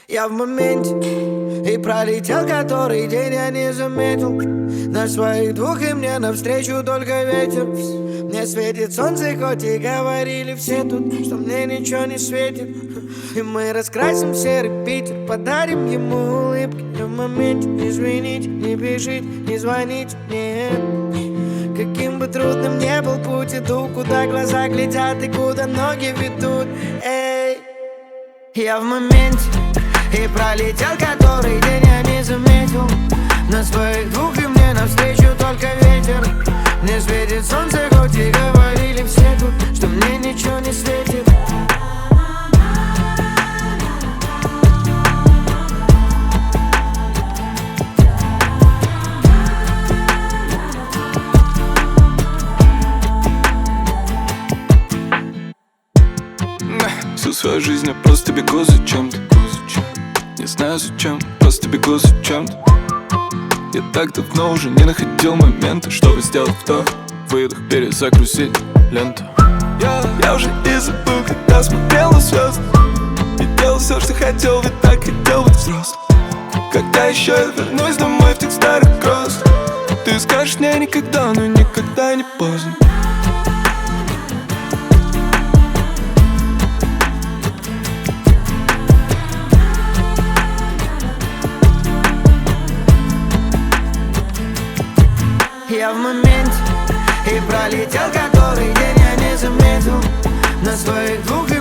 Я в моменте, и пролетел который день, я не заметил. На своих двух и мне навстречу только ветер. Мне светит солнце, хоть и говорили все тут, что мне ничего не светит. И мы раскрасим серый Питер, подарим ему улыбки. Я в моменте, извините, не бежите, не звоните мне. Каким бы трудным ни был путь, иду, куда глаза глядят и куда ноги ведут. Эй, я в моменте, и пролетел который день, я не заметил. На своих двух и мне навстречу только ветер. Мне светит солнце, хоть и говорили все тут, что мне ничего не светит. Всю свою жизнь я просто бегу за чем-то. Не знаю зачем, просто бегу за чем-то. Я так давно уже не находил момента, чтобы сделать вдох, выдох, перезагрузить ленту. Я уже и забыл, когда смотрел на звезды, и делал все, что хотел, ведь так хотел быть взрослым. Когда еще я вернусь домой в тех старых кроссах, ты скажешь мне никогда, но никогда не поздно. Я в моменте, и пролетел который день, я не заметил. На своих двух